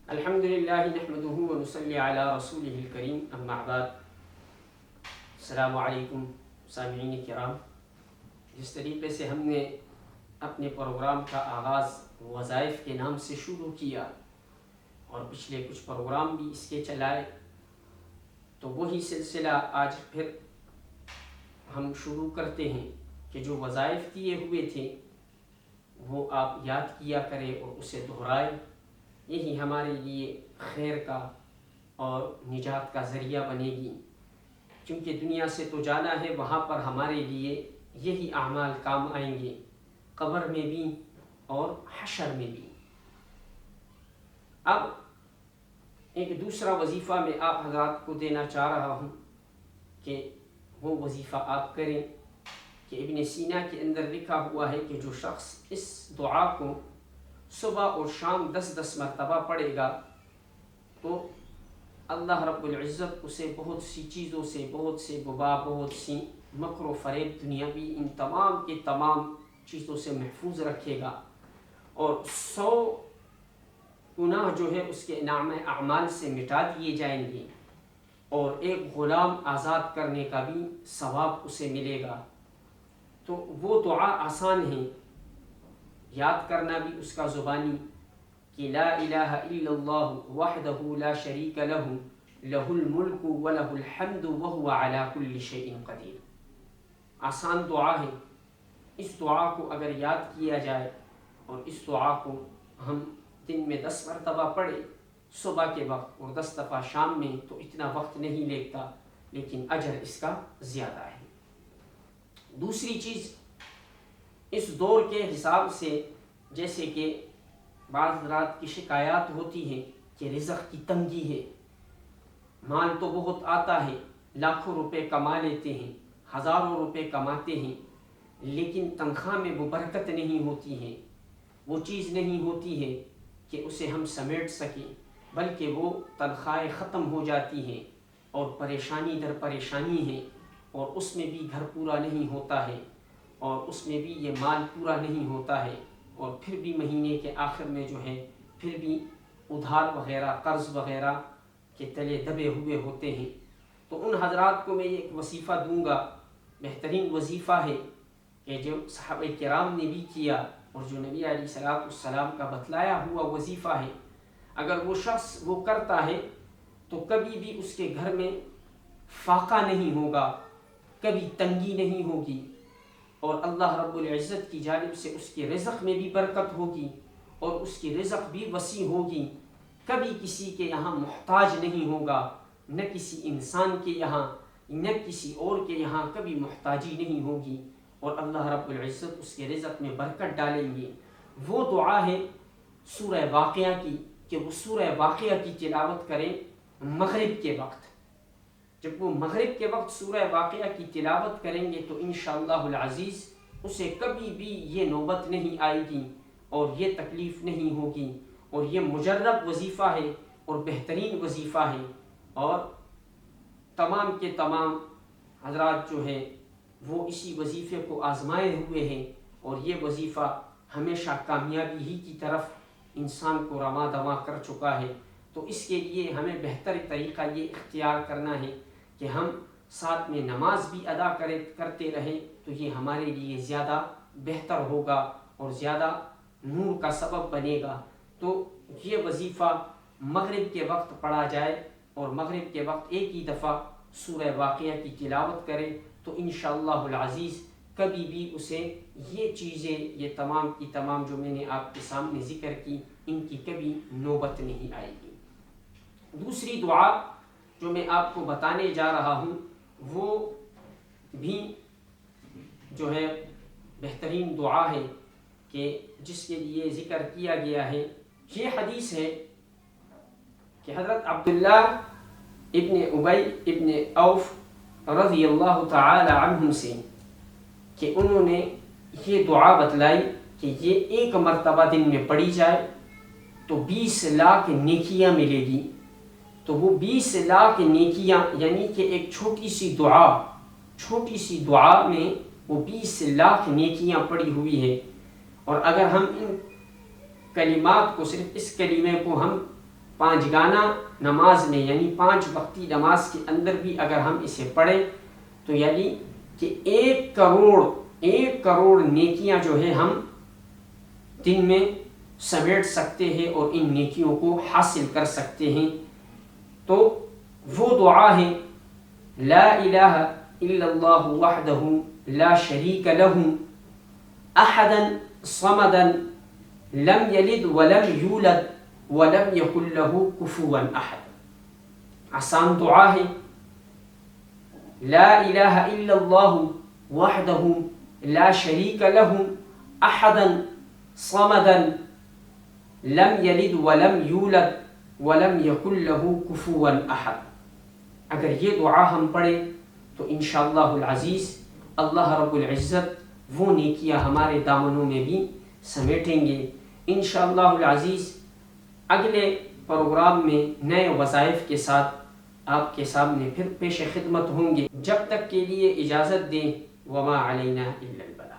الحمد للہ نحمده ونصلی علی رسولہ الکریم اما بعد. السلام علیکم سامعین کرام. جس طریقے سے ہم نے اپنے پروگرام کا آغاز وظائف کے نام سے شروع کیا اور پچھلے کچھ پروگرام بھی اس کے چلائے، تو وہی سلسلہ آج پھر ہم شروع کرتے ہیں کہ جو وظائف دیے ہوئے تھے وہ آپ یاد کیا کریں اور اسے دہرائیں. یہی ہمارے لیے خیر کا اور نجات کا ذریعہ بنے گی، کیونکہ دنیا سے تو جانا ہے، وہاں پر ہمارے لیے یہی اعمال کام آئیں گے، قبر میں بھی اور حشر میں بھی. اب ایک دوسرا وظیفہ میں آپ حضرات کو دینا چاہ رہا ہوں کہ وہ وظیفہ آپ کریں کہ ابن سینا کے اندر لکھا ہوا ہے کہ جو شخص اس دعا کو صبح اور شام 10 مرتبہ پڑھے گا تو اللہ رب العزت اسے بہت سی چیزوں سے، بہت سے وبا، بہت سی مکر و فریب دنیاوی، ان تمام کے تمام چیزوں سے محفوظ رکھے گا، اور 100 گناہ جو ہے اس کے نام اعمال سے مٹا دیے جائیں گے، اور ایک غلام آزاد کرنے کا بھی ثواب اسے ملے گا. تو وہ دعا آسان ہے، یاد کرنا بھی اس کا زبانی کہ لا الہ الا اللہ وحدہ لا شریک لہ لہ الملک ولہ الحمد وہو علی کل شیء قدیر. آسان دعا ہے. اس دعا کو اگر یاد کیا جائے اور اس دعا کو ہم دن میں 10 مرتبہ پڑھیں صبح کے وقت اور 10 دفعہ شام میں، تو اتنا وقت نہیں لگتا، لیکن اجر اس کا زیادہ ہے. دوسری چیز، اس دور کے حساب سے جیسے کہ بعض حضرات کی شکایات ہوتی ہیں کہ رزق کی تنگی ہے، مال تو بہت آتا ہے، لاکھوں روپے کما لیتے ہیں، ہزاروں روپے کماتے ہیں، لیکن تنخواہ میں وہ برکت نہیں ہوتی ہے، وہ چیز نہیں ہوتی ہے کہ اسے ہم سمیٹ سکیں، بلکہ وہ تنخواہیں ختم ہو جاتی ہیں اور پریشانی در پریشانی ہے، اور اس میں بھی گھر پورا نہیں ہوتا ہے، اور اس میں بھی یہ مال پورا نہیں ہوتا ہے، اور پھر بھی مہینے کے آخر میں جو ہے پھر بھی ادھار وغیرہ، قرض وغیرہ کے تلے دبے ہوئے ہوتے ہیں. تو ان حضرات کو میں یہ ایک وظیفہ دوں گا، بہترین وظیفہ ہے کہ جو صحابہ کرام نے بھی کیا اور جو نبی علیہ السلام کا بتلایا ہوا وظیفہ ہے. اگر وہ شخص وہ کرتا ہے تو کبھی بھی اس کے گھر میں فاقہ نہیں ہوگا، کبھی تنگی نہیں ہوگی، اور اللہ رب العزت کی جانب سے اس کے رزق میں بھی برکت ہوگی اور اس کی رزق بھی وسیع ہوگی. کبھی کسی کے یہاں محتاج نہیں ہوگا، نہ کسی انسان کے یہاں، نہ کسی اور کے یہاں کبھی محتاجی نہیں ہوگی، اور اللہ رب العزت اس کے رزق میں برکت ڈالیں گے. وہ دعا ہے سورہ واقعہ کی کہ وہ سورہ واقعہ کی تلاوت کریں مغرب کے وقت. جب وہ مغرب کے وقت سورہ واقعہ کی تلاوت کریں گے تو انشاءاللہ العزیز اسے کبھی بھی یہ نوبت نہیں آئے گی اور یہ تکلیف نہیں ہوگی، اور یہ مجرب وظیفہ ہے اور بہترین وظیفہ ہے. اور تمام کے تمام حضرات جو ہیں وہ اسی وظیفے کو آزمائے ہوئے ہیں، اور یہ وظیفہ ہمیشہ کامیابی ہی کی طرف انسان کو رواں دواں کر چکا ہے. تو اس کے لیے ہمیں بہتر طریقہ یہ اختیار کرنا ہے کہ ہم ساتھ میں نماز بھی ادا کرتے رہیں، تو یہ ہمارے لیے زیادہ بہتر ہوگا اور زیادہ نور کا سبب بنے گا. تو یہ وظیفہ مغرب کے وقت پڑھا جائے اور مغرب کے وقت ایک ہی دفعہ سورہ واقعہ کی تلاوت کرے، تو انشاءاللہ العزیز کبھی بھی اسے یہ چیزیں، یہ تمام کی تمام جو میں نے آپ کے سامنے ذکر کی، ان کی کبھی نوبت نہیں آئے گی. دوسری دعا جو میں آپ کو بتانے جا رہا ہوں وہ بھی جو ہے بہترین دعا ہے کہ جس کے لیے ذکر کیا گیا ہے. یہ حدیث ہے کہ حضرت عبداللہ ابن ابی ابن اوف رضی اللہ تعالی عنہم سے کہ انہوں نے یہ دعا بتلائی کہ یہ ایک مرتبہ دن میں پڑھی جائے تو 20 لاکھ نیکیاں ملے گی. تو وہ 20 لاکھ نیکیاں، یعنی کہ ایک چھوٹی سی دعا میں وہ 20 لاکھ نیکیاں پڑی ہوئی ہے. اور اگر ہم ان کلمات کو، صرف اس کلمے کو ہم 5 گانا نماز میں یعنی 5 وقتی نماز کے اندر بھی اگر ہم اسے پڑھیں تو یعنی کہ 1 کروڑ نیکیاں جو ہے ہم دن میں سمیٹ سکتے ہیں اور ان نیکیوں کو حاصل کر سکتے ہیں. تو وہ دعا ہے لا الہ الا اللہ وحدہ لا شریک لہ احدا صمدا لم یلد ولم یولد ولم یکن لہ کفوا احد. آسان دعا ہے لا الہ الا اللہ وحدہ لا شریک لہ احدا صمدا لم یلد ولم یولد ولم یکن لہ کفوا احد. اگر یہ دعا ہم پڑھیں تو انشاءاللہ العزیز اللہ رب العزت وہ نیکیاں ہمارے دامنوں میں بھی سمیٹیں گے. انشاءاللہ العزیز اگلے پروگرام میں نئے وظائف کے ساتھ آپ کے سامنے پھر پیش خدمت ہوں گے. جب تک کے لیے اجازت دیں. وما علینا الا البلاغ.